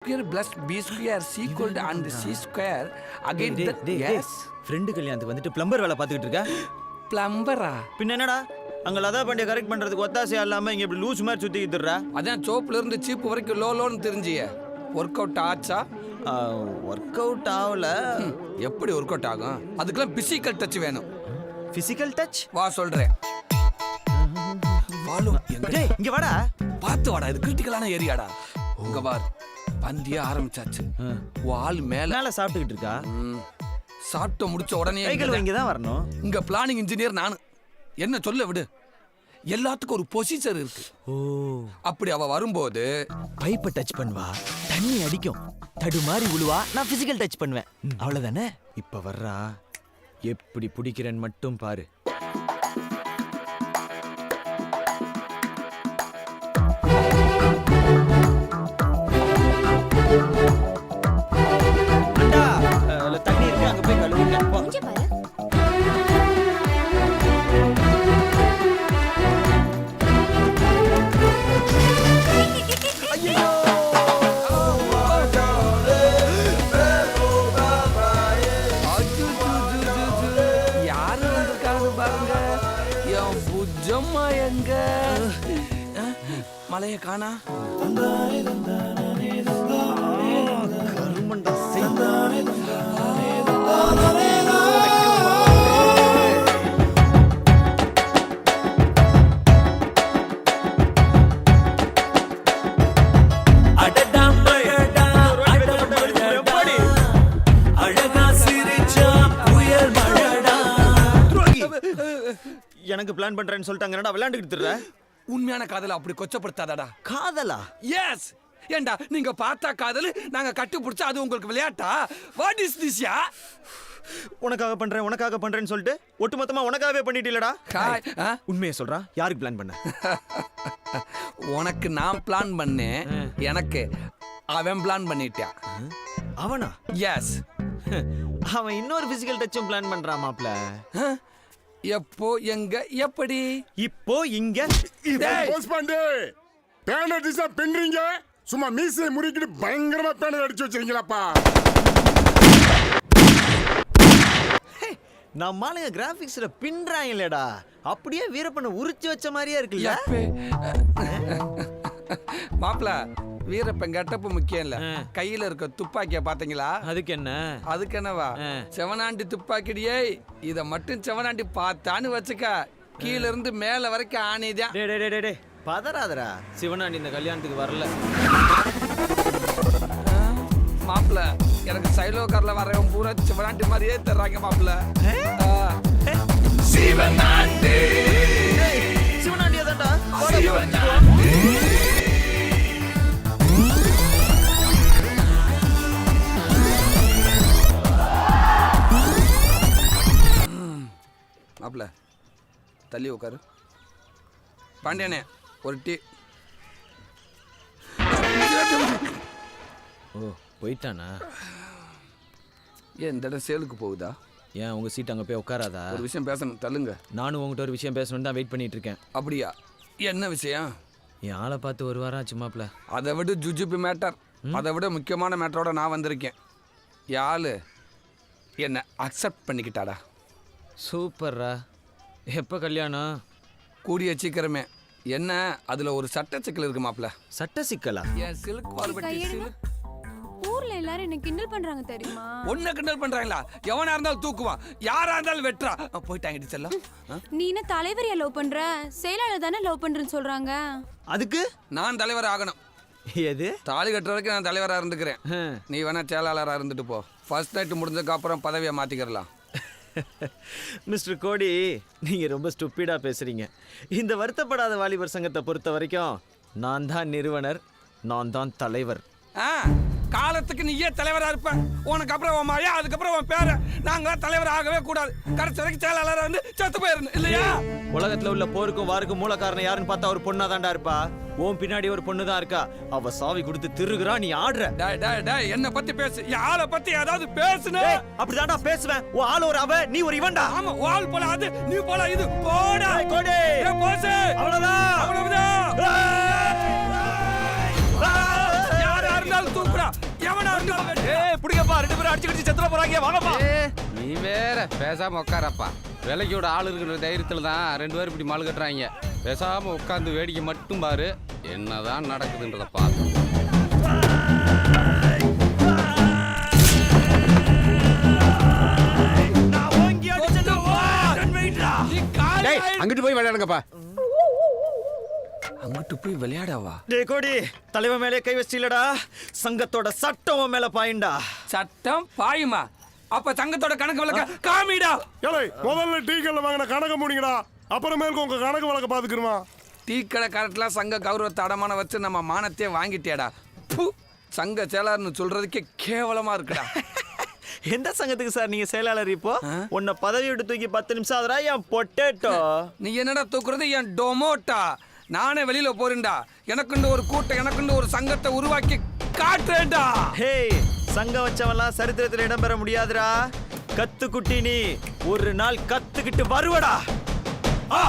square plus b square c equal to and c square again yes friend கல்யாணத்துக்கு வந்துட்டு plumber வேலை பார்த்துக்கிட்டு இருக்க. பிளம்பரா? பின்ன என்னடா அங்க லதா பாண்டிய கரெக்ட் பண்றதுக்கு ஒத்தாசையா இல்லாம இங்க இப்படி லூஸ் மாதிரி சுத்திக்கிட்டுறா. அதான் சோப்புல இருந்து சீப்பு வரைக்கும் லோன்னு தெரிஞ்சிய ஒர்க் அவுட் ஆச்சா? ஒர்க் அவுட் ஆகல. எப்படி ஒர்க் அவுட் ஆகும்? அதுக்கெல்லாம் பிசிக்கல் டச் வேணும். Physical touch? வா சொல்றேன். வாலு டேய் இங்க வாடா. பார்த்து வாடா, இது கிரிட்டிக்கலான ஏரியாடா. இங்க பார், பந்தியா ஆரம்பிச்சாச்சு. வால் மேல சாப்பிட்டுக்கிட்டு இருக்கா. சாப்பிட்டு முடிச்ச உடனே இங்க தான் வரணும். இங்க பிளானிங் இன்ஜினியர் நானு. என்ன சொல்ல விடு, எல்லாத்துக்கும் ஒரு பொசிஷன் இருக்கு. ஓ, அப்படி அவ வரும்போது பைப்பை டச் பண்ணுவா, தண்ணி அடிக்கும், தடுமாறி விழுவா, நான் பிசிக்கல் டச் பண்ணுவேன். அவ்வளவுதானே? இப்ப வர்றா, எப்படி பிடிக்கிறேன்னு மட்டும் பாரு. தண்ணி இருக்கு, அங்க போய் கழுவுங்க. யாரு வந்திருக்காங்க பாருங்க. என் புஜம்மா எங்க? மலைய காணா. கருமண்டா எனக்கு பிளான் பண்றேன்னு சொல்லிட்டாங்க. விளையாண்டுக்கிட்டு இருக்க. உண்மையான காதல அப்படி கொச்சப்படுத்தாதடா. காதலா? எஸ். ஏண்டா நீங்க பார்த்தா காதல், நாங்க கட்டி பிடிச்சா அது உங்களுக்கு விளையாட்டா? What is this yeah? உனக்காக பண்றேன்னு சொல்லிட்டு ஒட்டுமொத்தமா உனக்காகவே பண்ணிட்டீலடா. உண்மையை சொல்றா, யாருக்கு பிளான் பண்ண? உனக்கு நான் பிளான் பண்ணேன், எனக்கு அவன் பிளான் பண்ணிட்டான். அவனா? எஸ். அவன் இன்னொரு பிசிக்கல் டச்சும் பிளான் பண்றான் மாப்ள. எப்போ, எங்க, எப்படி? இப்போ இங்க. போஸ்ட் பண்ணு. பேனர் டிசா பின்றீங்க. சும்மா மீசை முறிக்கிட்டு பயங்கரமா பேனர் அடிச்சு வச்சிருக்கீங்களாப்பா. நம்ம ஆளுங்க கிராபிக்ஸ்ல பின்றாங்களேடா. அப்படியே வீரப்பனை உரிச்சு வச்ச மாதிரியே இருக்குல்ல. மாப்ள, வீரப்பன் கெட்டப்பு முக்கியம் இல்ல, கையில இருக்க துப்பாக்கிய பாத்தீங்களா? அதுக்கு என்ன? அதுக்கு என்னவா, செவனாண்டி துப்பாக்கிடியே. இத மட்டும் செவனாண்டி பார்த்தான்னு வச்சுக்க, கீழ இருந்து மேல வரைக்கும் ஆணிதான். டே பதறாதடா. சிவனாண்டி இந்த கல்யாணத்துக்கு வரல. மாப்ள, எனக்கு சைலோ கார்ல வரவன் பூரா சிவனாண்டி மாதிரியே தர்றாங்க மாப்ள. சிவனாண்டி சிவனாண்டியாதான்டா. மாப்ள, தள்ளி உட்காரு. பாண்டியனே, ஒரு டீ. ஓ, போயிட்டானா? ஏன் இந்த இடம் சேலுக்கு போகுதா? ஏன் உங்க சீட் அங்க போய் உட்காராதா? ஒரு விஷயம் பேசணும், தள்ளுங்க. நானும் உங்ககிட்ட ஒரு விஷயம் பேசணும்னு தான் வெயிட் பண்ணிட்டு இருக்கேன். அப்படியா? என்ன விஷயம்? என் ஆளை பார்த்து ஒரு வாரம் ஆச்சு மாப்ள. அதை விட ஜுஜுபி மேட்டர், அதை விட முக்கியமான மேட்டரோட நான் வந்திருக்கேன். யாழ் என்னை அக்செப்ட் பண்ணிக்கிட்டாடா. சூப்பர்ரா. எப்போ கல்யாணம்? கூடிய சீக்கிரமே. என்ன, அதுல ஒரு சட்ட சிக்கல் இருக்கு மாப்ள. சட்ட சிக்கலா? என் சில்க் வால்பட்டி சில்க். ஊர்ல எல்லாரும் என்ன கிண்டல் பண்றாங்க தெரியுமா? ஒன்ன கிண்டல் பண்றாங்களா? எவனா இருந்தாலும் தூக்குவான், யாரா இருந்தாலும் வெட்றா. போயிட்டாங்க செல்லம். நீ என்ன தலைவரையா லவ் பண்ற? செயலாளர் தானே லவ் பண்றேன்னு சொல்றாங்க. அதுக்கு நான் தலைவர் ஆகணும். எது? தாலி கட்டுற வரைக்கும் நான் தலைவரா இருந்துக்கிறேன். நீ வேணா செயலாளரா இருந்துட்டு போ. ஃபர்ஸ்ட் நைட் முடிஞ்சதுக்கு அப்புறம் பதவியை மாத்திக்கிறலாம். மிஸ்டர் கோடி, நீங்க ரொம்ப ஸ்டூப்பிடா பேசுறீங்க. இந்த வருத்தப்படாத வாலிபர் சங்கத்தை பொறுத்த வரைக்கும் நான் தான் நிறுவனர், நான் தான் தலைவர். காலத்துக்கு நீயே தலைவரா இருப்ப. உனக்கு அப்புறம் உன் மாயா, அதுக்கப்புறம் உன் பேர. நாங்க தலைவர் ஆகவே கூடாது. கடைசி வரைக்கும் செயலாளரா வந்து செத்து போயிருந்து இல்லையா? உலகத்துல உள்ள போருக்கும் வாருக்கும் மூல காரணம் யாருன்னு பார்த்தா ஒரு பொண்ணா தாண்டா இருப்பா. உன் பின்னாடி ஒரு பொண்ணு தான் இருக்கா. அவ சாவி கொடுத்து திருகுறா, நீ ஆடுற. என்ன பத்தி பேசு, ஆளை பத்தி ஏதாவது பேசுன. அப்படிதான்டா பேசுவேன். உன் ஆள் ஒரு அவ, நீ ஒரு இவன்டா. ஆமா, ஆள் போல அது, நீ போல இது. போடா கோடி, போசு. அவ்வளவுதான். இருந்தாலும் தூக்குடா, எவனா இருந்தாலும் வெட்டு. ஏய் புடிங்கப்பா, 2 பேரும் அடிச்சு செத்துற போறாங்க, வாங்கப்பா. நீ வேற பேசாம உட்காரப்பா. விலைக்கோட ஆள் இருக்கிற தைரியத்துல தான் 2 பேரும் இப்படி மால் கட்டுறாங்க. பேசாம உட்காந்து வேடிக்கை மட்டும் பாரு, என்னதான் நடக்குதுன்றத பாரு. நீ கால் டேய் அங்கிட்டு போய் விளையாடுங்கப்பா. அங்கிட்டு போய் விளையாடவா? டேய் கோடி, தலைவன் மேலே கை வச்சிலடா, சங்கத்தோட சட்டம் உன் மேல பாயுண்டா. சட்டம் பாயுமா? அப்ப சங்கத்தோட கணக்கு வழக்க காமிடா. ஏலே முதல்ல டீ கல்ல வாங்கின கணக்க முடிங்கடா, அப்புறமேலுக்கு உங்க கணக்கு வழக்க பாத்துக்கிறமா. டீ கடை கரெக்ட்லாம் சங்க கௌரவத்தை அடமான வச்சு நம்ம மானத்தையே வாங்கிட்டியாடா. ப்பு, சங்க செயலாளர்னு சொல்றதுக்கே கேவலமா இருக்குடா. எந்த சங்கத்துக்கு சார் நீங்க செயலாளர்? இப்போ உன்னை பதவி விட்டு தூக்கி 10 நிமிஷம் ஆகுறா என் பொட்டேட்டோ. நீ என்னடா தூக்குறது? என் டொமோட்டா. நானே வெளியில போறேன்டா. எனக்குண்டு ஒரு கூட்டம், எனக்குண்டு ஒரு சங்கத்தை உருவாக்கி காட்டுறேன்டா. ஹேய், சங்கம் வச்சவன்லாம் சரித்திரத்தில் இடம்பெற முடியாதுடா. கத்துக்குட்டி நீ ஒரு நாள் கத்துக்கிட்டு வருவடா. ஆ!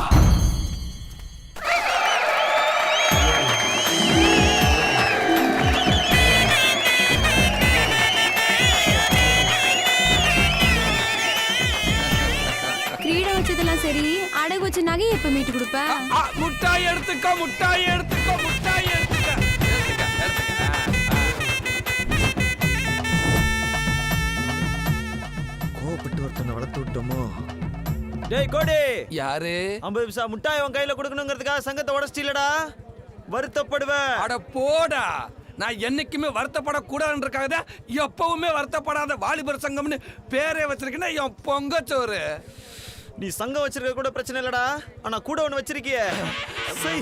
கிரீடம் வச்சதெல்லாம் சரி, அடகு வச்ச நகையை எப்ப மீட்டு கொடுப்ப? முட்டாய் எடுத்துக்கோ, முட்டாய் எடுத்துக்கோ, முட்டாய் எடுத்துக்க. எடுத்துக்க. கோபப்பட்டு ஒருத்தனை வளர்த்து விட்டோமோ? டேய் கோடி, யாரு? 50 பைசா முட்டாய் உன் கையில கொடுக்கணுங்கிறதுக்காக சங்கத்தை உடச்சிட்டீலடா, வருத்தப்படுவ. அட போடா. நான் என்னைக்குமே வருத்தப்படக்கூடாதுன்றக்காக தான் எப்பவுமே வருத்தப்படாத வாலிபர் சங்கம்னு பேரே வச்சிருக்கேன்னா என் பொங்கச்சோறு. நீ சங்கம் வச்சிருக்க கூட பிரச்சனை இல்லடா, ஆனா கூட ஒண்ணு வச்சிருக்கியே. சரி,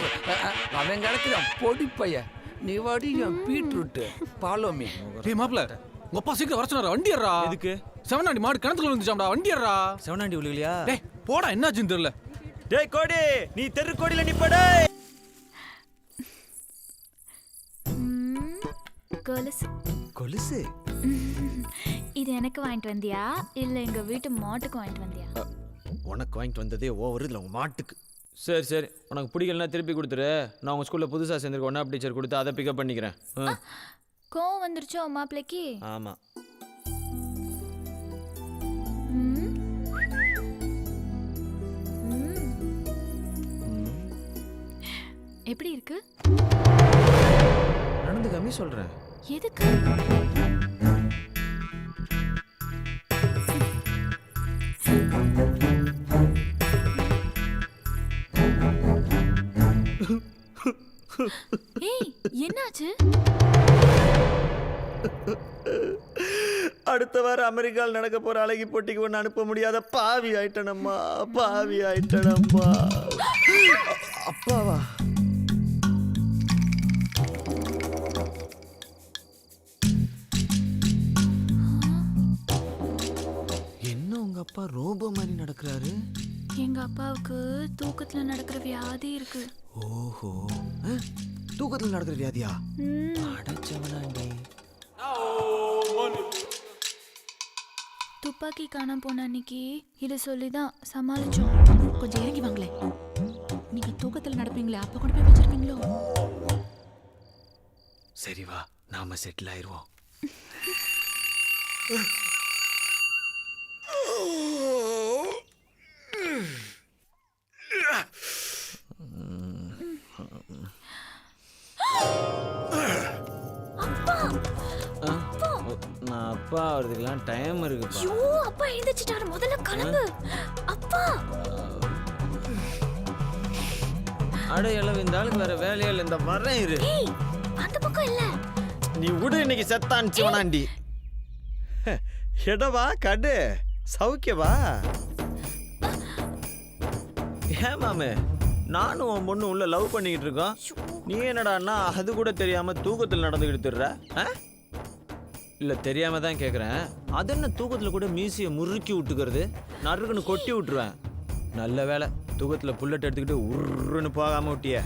அவன் கிடைக்குது பொடி பைய. நீ வாடி என் பீட்ரூட் பாலோமி. டேய் மாப்ள, உங்க அப்பா சீக்கிரம் வர சொன்னாரா? வண்டி ஏறா. எதுக்கு? செவனாண்டி மாடு கிணத்துல விழுந்துச்சாம்டா, வண்டி ஏறா. செவனாண்டி விழுகலையா? டேய் போடா, என்னாச்சுன்னு தெரியல. டேய் கோடி, நீ தெரு கோடியில நிப்படே. கொலுசு. கொலுசு? இது எனக்கு வாங்கிட்டு வந்தியா இல்ல எங்க வீட்டு மாட்டுக்கு வாங்கிட்டு வந்தியா? உனக்கு வாங்கிட்டு வந்ததே ஓவர், இல்லை உங்க மாட்டுக்கு. சரி சரி, உனக்கு பிடிக்கலன்னா திருப்பி கொடுத்துரு. நான் உங்க ஸ்கூல்ல புதுசாக சேர்ந்துருக்க ஒன்றா டீச்சர் கொடுத்து அதை பிக்கப் பண்ணிக்கிறேன். கோவம் வந்துருச்சோ மாப்பிளைக்கு? ஆமா. ம். எப்படி இருக்கு? நடந்து கம்மி சொல்றேன். எதுக்கு? ஏய், என்னாச்சு? அடுத்த வாரம் அமெரிக்காவில் நடக்க போற அழகி போட்டிக்கு ஒன்று அனுப்ப முடியாத பாவி ஆயிட்டனம்மா, பாவி ஆயிட்டனம்மா. அப்பாவா? என்ன உங்க அப்பா ரோபோ மாதிரி நடக்கிறாரு? எங்க அப்பாவுக்கு தூக்கத்துல நடக்கிற வியாதி இருக்கு. ஓஹோ, தூக்கத்தில் நடக்கிற வியாதியா? ம். அடச்சவனாண்டி. துப்பாக்கி காணாம போன அன்னைக்கு இதை சொல்லிதான் சமாளிச்சோம். கொஞ்சம் இறங்கி வாங்களே. நீங்க தூக்கத்துல நடப்பீங்களே, அப்ப கொண்டு போய் வச்சிருப்பீங்களோ? சரி வா, நாம செட்டில் ஆயிருவோம். நான் அப்பா வரதுக்கெல்லாம் டைம் இருக்குப்பா. ஐயோ, அப்பா எழுந்திருச்சிட்டாரு, முதல்ல கிளம்பு. அப்பா அட எல்லாம் இந்த ஆளுக்கு வேற வேலையா இல்லை, இந்த வரேன் இரு. ஏய், அந்த பக்கம் இல்ல. நீ விடு, இன்னைக்கு செத்தான் சிவனாண்டி. எடவா கடு சௌக்கியவா? ஏன் மாமே, நானும் உன் பொண்ணு உள்ள லவ் பண்ணிக்கிட்டு இருக்கோம். நீ என்னடான்னா அது கூட தெரியாம தூக்கத்தில் நடந்துக்கிட்டுற? இல்லை தெரியாம தான் கேட்குறேன். அது என்ன தூக்கத்தில் கூட மீசியை முறுக்கி விட்டுக்கிறது? நறுக்குன்னு கொட்டி விட்டுருவேன். நல்ல வேலை தூக்கத்தில் புல்லட் எடுத்துக்கிட்டு உருன்னு போகாம விட்டிய.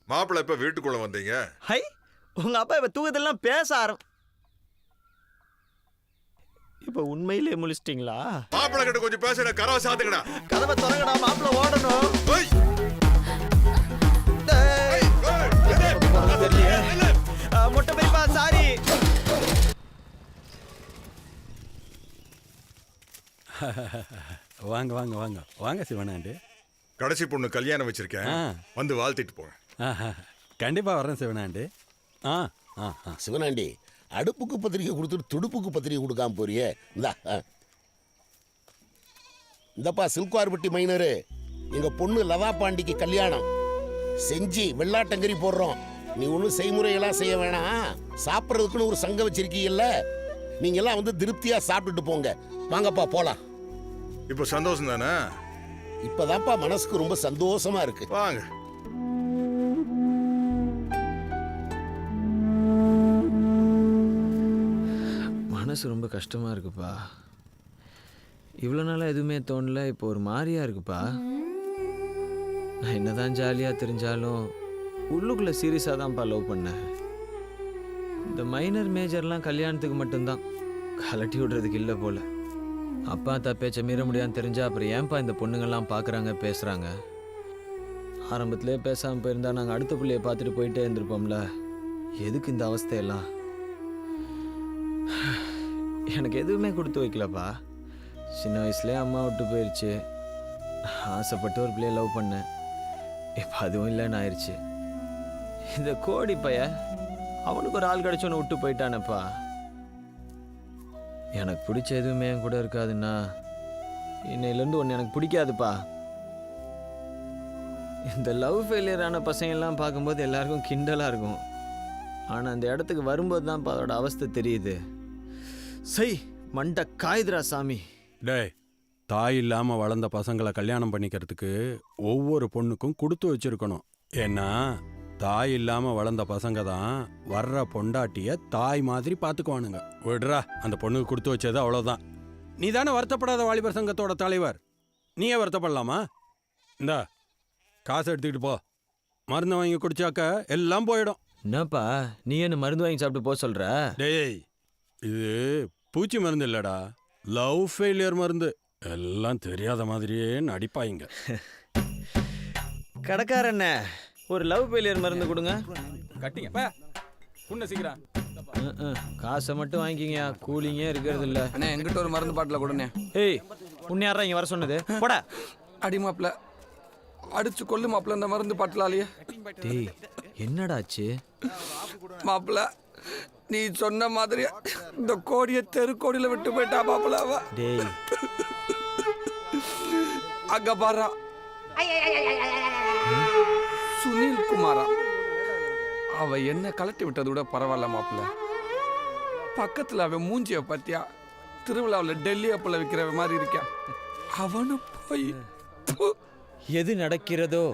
மாப்பிள்ளை இப்ப வீட்டுக்குள்ள வந்தீங்க? ஹை, உங்க அப்பா இப்ப தூக்கத்திலாம் பேச இப்ப உண்மையிலே முழிச்சிட்டீங்களா? மாப்பிள்ளை கிட்ட கொஞ்சம் பேச, கதவை சாத்துக்கடா. கதவை திறங்கடா, மாப்பிள்ளை ஓடணும். ஏய், ஏய், ஏய், தெரியல. மொட்டை பெரியப்பா சாரி. வாங்க வாங்க வாங்க வாங்க சிவனாண்டி. கடைசி பொண்ணு கல்யாணம் வச்சிருக்கேன், வந்து வாழ்த்திட்டு போங்க. கண்டிப்பா வரேன் சிவனாண்டி. சிவனாண்டி, அடுப்புக்கு பத்திரிக்கை கொடுத்துட்டு துடுப்புக்கு பத்திரிக்கை கொடுக்காம போறியே. இந்தப்பா சில்குவார்பட்டி மைனரு, எங்க பொண்ணு லதா பாண்டிக்கு கல்யாணம் செஞ்சு வெள்ளாட்டங்கறி போடுறோம். நீ ஒன்றும் செய்முறையெல்லாம் செய்ய வேணாம். சாப்பிட்றதுக்குன்னு ஒரு சங்கம் வச்சிருக்கீங்கல்ல, நீங்க எல்லாம் வந்து திருப்தியா சாப்பிட்டுட்டு போங்க. வாங்கப்பா போலாம். இப்போ சந்தோஷம் தானே? இப்பதான்ப்பா மனசுக்கு ரொம்ப சந்தோஷமா இருக்கு. வாங்க. மனசு ரொம்ப கஷ்டமா இருக்குப்பா. இவ்வளோ நாளாக எதுவுமே தோணல, இப்போ ஒரு மாதிரியா இருக்குப்பா. நான் என்னதான் ஜாலியாக தெரிஞ்சாலும் உள்ளுக்குள்ளே சீரியஸாக தான்ப்பா லவ் பண்ணேன். இந்த மைனர் மேஜர்லாம் கல்யாணத்துக்கு மட்டும்தான், கலட்டி விடுறதுக்கு இல்லை போல. அப்பா பேச்சை மீற முடியாதுன்னு தெரிஞ்சா அப்புறம் ஏன்பா இந்த பொண்ணுங்கள்லாம் பார்க்குறாங்க பேசுகிறாங்க. ஆரம்பத்திலே பேசாமல் போயிருந்தா நாங்கள் அடுத்த பிள்ளையை பார்த்துட்டு போயிட்டே இருந்திருப்போம்ல. எதுக்கு இந்த அவஸ்தையெல்லாம்? எனக்கு எதுவுமே கொடுத்து வைக்கலப்பா. சின்ன வயசுலேயே அம்மா விட்டு போயிடுச்சு. ஆசைப்பட்டு ஒரு பிள்ளையை லவ் பண்ணேன், இப்போ அதுவும் இல்லைன்னு ஆயிடுச்சு. இந்த கோடி பைய அவனுக்கு ஒரு ஆள் கிடச்சோன்னு விட்டு போயிட்டானப்பா. எனக்கு பிடிச்ச எதுவுமே என் கூட இருக்காதுன்னா இன்னையிலேருந்து ஒன்று எனக்கு பிடிக்காதுப்பா. இந்த லவ் ஃபெயிலியரான பசங்கள்லாம் பார்க்கும்போது எல்லாருக்கும் கிண்டலாக இருக்கும். ஆனால் அந்த இடத்துக்கு வரும்போது தான்ப்பா அதோட அவஸ்தை தெரியுது. சை மண்டை காயுதுரா சாமி. டேய், தாய் இல்லாமல் வளர்ந்த பசங்களை கல்யாணம் பண்ணிக்கிறதுக்கு ஒவ்வொரு பொண்ணுக்கும் கொடுத்து வச்சிருக்கணும். ஏன்னா தாய் இல்லாமல் வளர்ந்த பசங்க தான் வர்ற பொண்டாட்டிய தாய் மாதிரி பார்த்துக்குவானுங்க. விடுறா, அந்த பொண்ணுக்கு கொடுத்து வச்சது அவ்வளோதான். நீ தானே வருத்தப்படாத வாலிபர் சங்கத்தோட தலைவர், நீயே வருத்தப்படலாமா? இந்தா காசு எடுத்துக்கிட்டு போ, மருந்து வாங்கி குடிச்சாக்க எல்லாம் போயிடும். என்னப்பா நீ என்ன மருந்து வாங்கி சாப்பிட்டு போக சொல்ற? டேய், இது பூச்சி மருந்து இல்லடா, லவ் ஃபெயிலியர் மருந்து. எல்லாம் தெரியாத மாதிரியே நடிப்பாங்க. கடைக்காரண்ண ஒரு லவ் ஃபெயிலியர் மருந்து கொடுங்க. கட்டிங்க புண்ண சீக்கிரம். காசை மட்டும் வாங்கிக்கிங்க, கூலிங்கே இருக்கிறது இல்லை. அண்ணே எங்கிட்ட ஒரு மருந்து பாட்டில் கொடுண்ணே. ஏய் உன்னை யாரா இங்கே வர சொன்னது? போட. அடி மாப்பிள்ள, அடிச்சு கொள்ளு மாப்பிள்ள இந்த மருந்து பாட்டிலாலேயே. டேய் என்னடாச்சு மாப்பிள்ள, நீ சொன்ன மாதிரி இந்த கோடியை தெருக்கோடியில விட்டு போயிட்டா மாப்பிள்ள. அவ டேய் அங்க பாரா, சுனில் குமாரா. அவ என்ன கலட்டி விட்டது விட பரவாயில்ல மாப்பிள்ள. பக்கத்துல அவன் மூஞ்சிய பத்தியா திருவிழாவில் டெல்லி அப்பல விற்கிற மாதிரி இருக்கான். அவனு போய் எது நடக்கிறதோ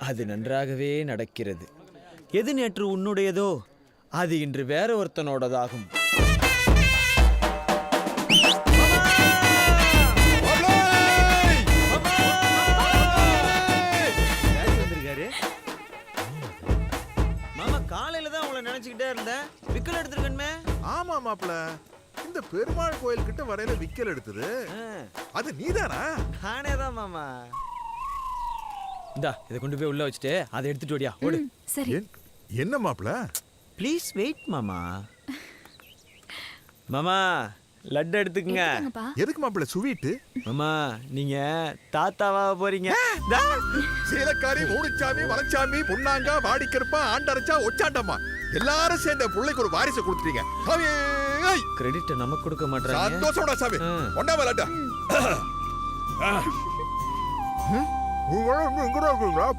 அது நன்றாகவே நடக்கிறது. எது நேற்று உன்னுடையதோ அது இன்று வேற ஒருத்தனோடதாகும். மாமா காலையில தான் உங்களை நினைச்சுக்கிட்டே இருந்தேன். விக்கல் எடுத்துருக்கணுமே. ஆமா மாப்பிள, இந்த பெருமாள் கோயில் கிட்ட வரையில விக்கல் எடுத்தது அது நீதானா? நானே தான் மாமா. இந்தா இதை கொண்டு போய் உள்ள வச்சுட்டு அதை எடுத்துட்டு ஓடியா ஓடு. சரி. என்ன மாப்பிள? ப்ளீஸ் வெயிட் மாமா. மாமா லட்டு எடுத்துக்கங்க. எதுக்கு மாப்பிள ஸ்வீட்டு? மாமா நீங்க தாத்தாவா போறீங்க. சீலக்காரி, மூணுச்சாமி, வளச்சாமி, புண்ணாங்கா, வாடிக்கருப்பா, ஆண்டரைச்சா, ஒச்சாண்டம்மா எல்லாரும் சேர்ந்த பிள்ளைக்கு ஒரு வாரிசு கொடுத்துட்டீங்க. கிரெடிட் நமக்கு கொடுக்க மாட்டாங்க. சந்தோஷம்டா சாமி. ஒண்ணாம லட்டா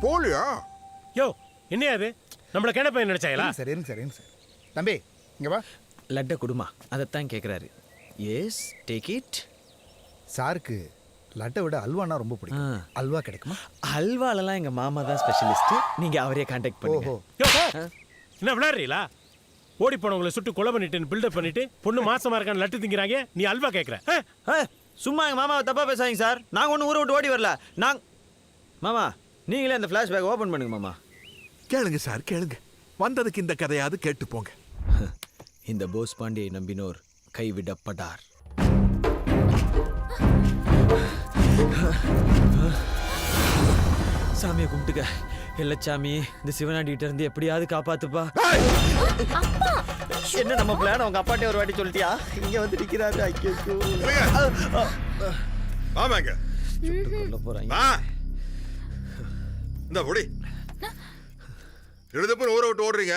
போலியா? யோ என்னையா அது? நம்மள கேன பையன் நினைச்சாங்களா? சரிங்க சரிங்க சார். தம்பி இங்க வா. லட்டை கொடுமா, அதைத்தான் கேட்குறாரு. S take it. சாருக்கு லட்டை விட அல்வானா ரொம்ப பிடிக்கும். அல்வா கிடைக்குமா? அல்வாலலாம் எங்க மாமா தான் ஸ்பெஷலிஸ்ட். நீங்க அவரே கான்டாக்ட் பண்ணுங்க. என்ன விளையாடுறீங்களா? ஓடி போனவங்களை சுட்டு கொலை பண்ணிட்டு பில்டப் பண்ணிட்டு பொண்ணு மாசமா இருக்கான்னு லட்டு திங்கிறாங்க, நீ அல்வா கேட்குற? சும்மா எங்க மாமாவை தப்பா பேசாதீங்க சார். நாங்க ஒன்றும் ஊரை விட்டு ஓடி வரல. மாமா நீங்களே அந்த ஃப்ளாஷ்பேக் ஓபன் பண்ணுங்க மாமா. கேளுங்க சார் கேளுங்க, வந்ததுக்கு இந்த கதையாவது கேட்டு போங்க. இந்த போஸ் பாண்டியை நம்பினோர் கைவிடப்படார். சாமியை கும்பிட்டுக்க, இல்லச்சாமி இந்த சிவனாண்டிகிட்ட இருந்து எப்படியாவது காப்பாத்துப்பா. என்ன நம்ம பிளான் உங்க அப்பாட்டே ஒரு வாட்டி சொல்லிட்டியா? இங்க வந்து நிக்கிறாரு. ஐயோ ஆமாங்க சொல்ல போறாங்க. இந்த பொடி எழுதப்போ ஊரை விட்டு ஓடுறீங்க.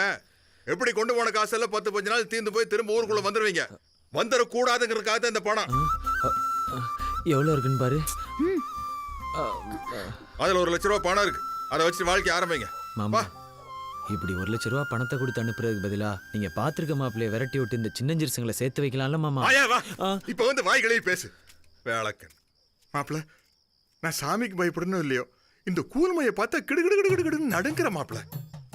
எப்படி கொண்டு போன காசெல்லாம் 10-15 நாள் தீர்ந்து போய் திரும்ப ஊருக்குள்ள வந்துடுவீங்க. வந்துடக்கூடாதுங்கிறதுக்காக தான் இந்த பணம். எவ்வளவு இருக்குன்னு பாரு. அதுல 1 லட்ச ரூபா பணம் இருக்கு. அதை வச்சு வாழ்க்கை ஆரம்பிங்க. மாமா இப்படி 1 லட்ச ரூபா பணத்தை கொடுத்து அனுப்புறதுக்கு பதிலா நீங்க பாத்துருக்க மாப்பிள்ளைய விரட்டி விட்டு இந்த சின்னஞ்சிறுசுங்களை சேர்த்து வைக்கலாம்ல மாமா. இப்ப வந்து வாய்களே பேசு வேளக்கன். மாப்பிள்ள நான் சாமிக்கு பயப்படணும் இல்லையோ, இந்த கூர்மையை பார்த்தா கிடுகிடுன்னு நடுங்கிற மாப்பிள்ள.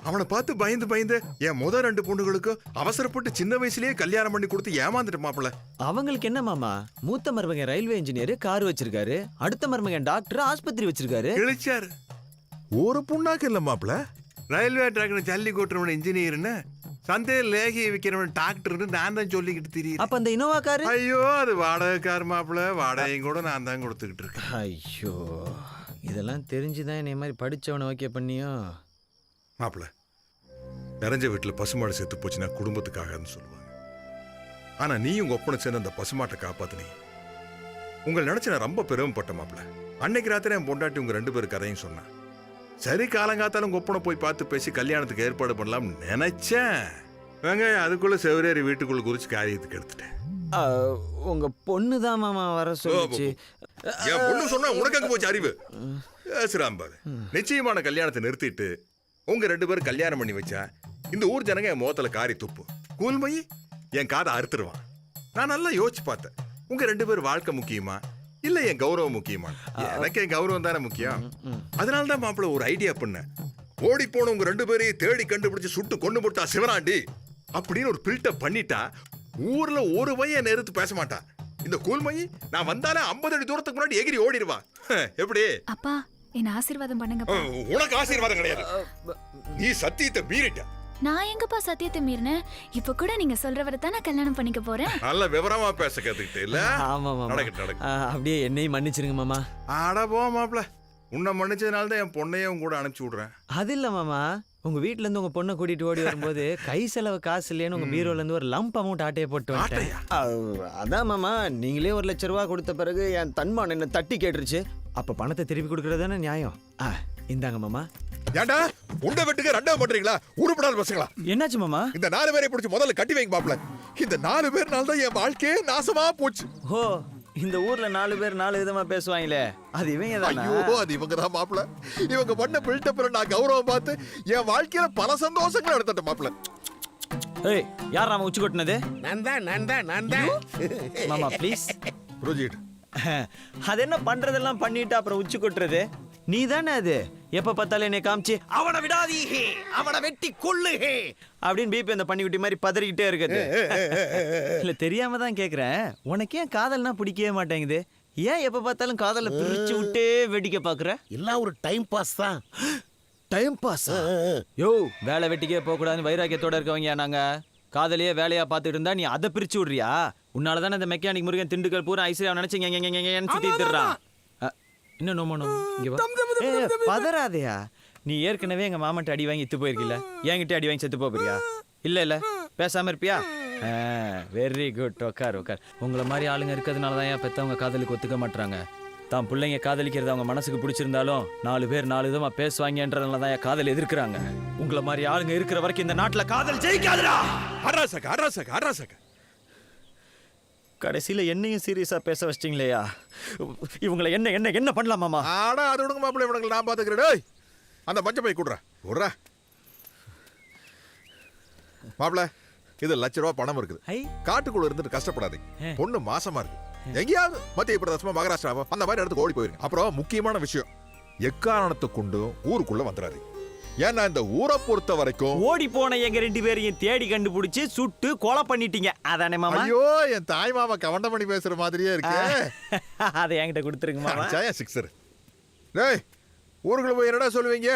அவனை பார்த்து பயந்து பயந்து என் முதல் 2 பொண்ணுகளுக்கு அவசரப்பட்டு சின்ன வயசுலயே கல்யாணம் பண்ணி கொடுத்து ஏமாந்துட்டு மாப்பிள்ள. அவங்களுக்கு என்ன மாமா, மூத்த மருமகன் ரயில்வே இன்ஜினியர் கார் வச்சிருக்காரு, அடுத்த மருமகன் டாக்டர் ஆஸ்பத்திரி வச்சிருக்காரு. கிழிச்சாரு ஒரு புண்ணாக்கு இல்ல மாப்பிள்ள. ரயில்வே ட்ராக்ல ஜல்லி கூட்டுறவன் இன்ஜினியர்னு, சந்தையில் லேகி விற்கிறவன் டாக்டர்னு நான் தான் சொல்லிக்கிட்டு தெரியும். அப்ப அந்த இனோவா காரு? ஐயோ அது வாடகை கார் மாப்பிள்ள. வாடகையும் கூட நான் தான் கொடுத்துக்கிட்டு இருக்கேன். ஐயோ இதெல்லாம் தெரிஞ்சுதான் என்னை மாதிரி படிச்சவனை ஓகே பண்ணியோ. மாப்பிள்ள நிறைஞ்ச வீட்டில் பசுமாடு செத்து போச்சுன்னா குடும்பத்துக்காகன்னு சொல்லுவாங்க. ஆனா நீ உங்க ஒப்பனை சேர்ந்து அந்த பசுமாட்டை காப்பாத்தினீங்க. உங்களை நினைச்சு நான் ரொம்ப பெருமைப்பட்ட மாப்பிள்ள. அன்னைக்கு ராத்திரி என் பொண்டாட்டி உங்க 2 பேரும் கதையும் சொன்னான். சரி காலங்காத்தாலும் உங்க ஒப்பனை போய் பார்த்து பேசி கல்யாணத்துக்கு ஏற்பாடு பண்ணலாம்னு நினைச்சேன். வெங்காயம் அதுக்குள்ள செவரேறி வீட்டுக்குள்ள குறிச்சு காரியத்துக்கு எடுத்துட்டேன். உங்க பொண்ணு தான் மாமா வர சொல்லுச்சு. என் பொண்ணு சொன்னா உனக்கு அங்க போச்சு அறிவு. பேசுறாம்பாரு. நிச்சயமான கல்யாணத்தை நிறுத்திட்டு உங்க 2 பேரும் கல்யாணம் பண்ணி வச்சா இந்த ஊர் ஜனங்க என் முகத்துல காரி துப்பு. கூல்மையி என் காதை அறுத்துருவான். நான் நல்லா யோசிச்சு பார்த்தேன். உங்க 2 பேரும் வாழ்க்கை முக்கியமா இல்ல என் கௌரவம் முக்கியமா? எனக்கு என் கௌரவம் தானே முக்கியம். அதனாலதான் மாப்பிள்ள ஒரு ஐடியா பண்ண. ஓடி போன உங்க 2 பேரையும் தேடி கண்டுபிடிச்சு சுட்டு கொண்டு போட்டா சிவராண்டி அப்படின்னு ஒரு பில்டப் பண்ணிட்டா ஊர்ல ஒரு பையன் நேரத்து பேச மாட்டான். இந்த கூல்மையி நான் வந்தாலே 50 அடி தூரத்துக்கு முன்னாடி எகிரி ஓடிடுவா. எப்படி? அப்பா என்ன ஆசீர்வாதம் பண்ணுங்க. உனக்கு ஆசீர்வாதம் கிடையாது. நீ சத்தியத்தை மீறிட்ட. நான் எங்கப்பா சத்தியத்தை மீறினேன்? இப்ப கூட நீங்க சொல்றவரை தான் நான் கல்யாணம் பண்ணிக்க போறேன். நல்ல விவரமா பேச கத்துக்கிட்டே இல்ல? ஆமா மாமா. நடக்கு. அப்படியே என்னையும் மன்னிச்சிருங்க மாமா. ஆட போ மாப்பிள்ள. உன்னை மன்னிச்சதுனால தான் என் பொண்ணையும் கூட அனுப்பிச்சு விடுறேன். அது இல்ல மாமா, உங்க வீட்ல இருந்து உங்க பொண்ணை கூட்டிட்டு ஓடி வரும்போது கை செலவு காசு இல்லைன்னு உங்க பீரோல இருந்து ஒரு லம்ப் அமௌண்ட் ஆட்டையை போட்டு வந்துட்டேன். அதான் மாமா, நீங்களே 1 லட்ச ரூபா கொடுத்த பிறகு என் தன்மான் என்ன தட்டி கேட்டுருச்சு. அப்ப பணத்தை திருப்பி கொடுக்கறது தானே நியாயம். இந்தாங்க மாமா. ஏண்டா உண்ட வெட்டுக்கு 2 பண்றீங்களா? உருப்படாத பசங்களா? என்னாச்சு மாமா? இந்த 4 பேரை பிடிச்சி முதல்ல கட்டி வைங்க மாப்பிள்ள. இந்த 4 பேர்னால தான் என் வாழ்க்கையே நாசமா போச்சு. ஓ இந்த ஊர்ல 4 பேர் 4 விதமா பேசுவாங்களே, அது இவங்க தானா? ஐயோ அது இவங்க தான் மாப்பிள்ள. இவங்க பண்ண பில்டப் நான் கௌரவம் பார்த்து என் வாழ்க்கையில பல சந்தோஷங்களை எடுத்துட்டேன் மாப்பிள்ள. ஏய் யார் நாம உச்சி கொட்டினது? நான் தான் மாமா ப்ளீஸ் ப்ரொஜெக்ட். அது என்ன பண்றதெல்லாம் பண்ணிட்டு அப்புறம் உச்சி கொட்டுறது? நீ தானே அது. எப்ப பார்த்தாலும் என்னை காமிச்சு அவனை விடாதீஹே, அவனை வெட்டி கொள்ளுஹே அப்படின்னு பிபி அந்த பண்ணிக்குட்டி மாதிரி பதறிக்கிட்டே இருக்குது. இல்ல தெரியாம தான் கேக்குறேன். உனக்கு ஏன் காதல்னா பிடிக்கவே மாட்டேங்குது? ஏன் எப்ப பார்த்தாலும் காதலை பிரிச்சு விட்டே வேடிக்கை பாக்குற? எல்லாம் ஒரு டைம் பாஸ் தான். Time pass? யோ வேலை வெட்டிக்கே போக கூடாதுன்னு வைராக்கியத்தோட இருக்கவங்க நாங்க. காதலையே வேலையா பார்த்துட்டு இருந்தா நீ அதை பிரிச்சு விடுறியா? உன்னாலதானே அந்த மெக்கானிக் முருகன் திண்டுக்கல் பூரா ஐஸ்வர்யா நினைச்சு சுத்தி திடுறான். இன்னும் நோமோ பதறாதையா? நீ ஏற்கனவே எங்க மாமன்ட்ட அடி வாங்கி இத்து போயிருக்கில்ல, என்கிட்ட அடி வாங்கி செத்து போறியா? இல்ல பேசாம இருப்பியா? Very good. உட்கார். உங்களை மாதிரி ஆளுங்க இருக்கிறதுனால தான் பெத்தவங்க காதலுக்கு ஒத்துக்க மாட்டாங்க. தான் பிள்ளைங்க காதலிக்கிறது அவங்க மனசுக்கு பிடிச்சிருந்தாலும் 4 பேர் 4 விதமா பேசுவாங்கன்றதுனால தான் காதல் எதிர்க்கிறாங்க. உங்களை மாதிரி ஆளுங்க இருக்கிற வரைக்கும் இந்த நாட்டுல காதல் ஜெயிக்காதுடா. அட்ராசக்க கடைசியில என்னையும் சீரியஸா பேச வச்சிட்டீங்களேயா? இவங்களை என்ன பண்ணலாம் மாமா? ஆடா அது விடுங்க மாப்பிள்ள, இவனுக்கு நான் பாத்துக்கிறேன். அந்த பஞ்ச பை விடுறா மாப்பிள்ள. இது 1 லட்ச ரூபா பணம் இருக்குது. காட்டுக்குள்ள இருந்துட்டு கஷ்டப்படாதீங்க. பொண்ணு மாசமா இருக்கு. எங்கேயாவது மத்திய பிரதேசமா மகாராஷ்டிராவோ அந்த மாதிரி இடத்துக்கு ஓடி போயிருங்க. அப்புறம் முக்கியமான விஷயம், எக்காரணத்தை கொண்டு ஊருக்குள்ள வந்துடாதீங்க. ஏன்னா இந்த ஊரை பொறுத்த வரைக்கும் ஓடி போன எங்க 2 பேரையும் தேடி கண்டுபிடிச்சு சுட்டு கொலை பண்ணிட்டீங்க. அதானே மாமா? ஐயோ என் தாய் மாமா கவண்டம் பண்ணி பேசுற மாதிரியே இருக்கு. அதை என்கிட்ட கொடுத்துருங்க மாமா. ஜெய சிக்ஸர். டேய் ஊருக்குள்ள போய் என்னடா சொல்லுவீங்க?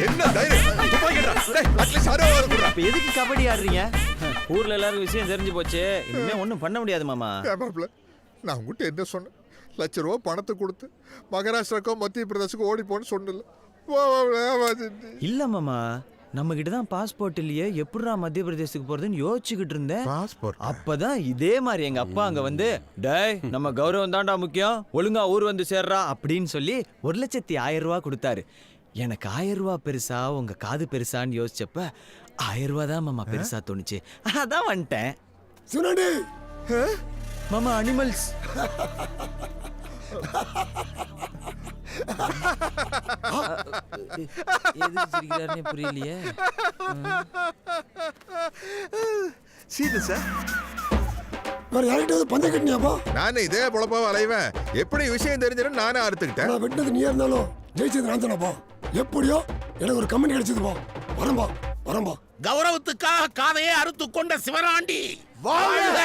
என்ன தைரியம்? அட்லீஸ்ட் அரவாது குடுறா. இப்ப எதுக்கு கபடி ஆடுறீங்க? ஊர்ல எல்லாரும் விஷயம் தெரிஞ்சு போச்சு. இனிமே ஒண்ணும் பண்ண முடியாது மாமா. மாப்பிள்ள நான் உங்ககிட்ட என்ன சொன்னேன்? ₹1,00,000 பணத்தை கொடுத்து மகாராஷ்டிராக்கோ மத்திய பிரதேசக்கோ ஓடி போன்னு சொன்னல. இல்ல மாமா, நம்ம கிட்ட தான் பாஸ்போர்ட் இல்லையே, எப்படிடா மத்திய பிரதேசத்துக்கு போறதுன்னு யோசிச்சுக்கிட்டு இருந்தேன். பாஸ்போர்ட் அப்பதான் இதே மாதிரி எங்க அப்பா அங்க வந்து, டேய் நம்ம கௌரவம் தான்டா முக்கியம், ஒழுங்கா ஊர் வந்து சேர்றா அப்படின்னு சொல்லி ₹1,10,000 கொடுத்தாரு. எனக்கு ₹1000 பெருசா உங்க காது பெருசான்னு யோசிச்சப்ப ₹1000 தான் மாமா பெருசா தோணுச்சு. அதான் வந்துட்டேன். சுனாடி மாமா அனிமல்ஸ். எதுக்கு சிரிக்கிறாருன்னு புரியலையே. சீது சார், வேற யார்கிட்ட பந்தய கட்டினியாப்பா? நானே இதே பொழப்பாவ அலைவேன். எப்படி விஷயம் தெரிஞ்சிடும் நானே அறுத்துக்கிட்டேன். நான் வெட்டினது நீயா இருந்தாலும் ஜெயிச்சது நான் தானப்பா. எப்படியோ எனக்கு ஒரு கமெண்ட் கிடைச்சதுப்பா. வரம்பா வரம்பா. கௌரவத்துக்காக காதையை அறுத்து கொண்ட சிவராண்டி வாழ்க.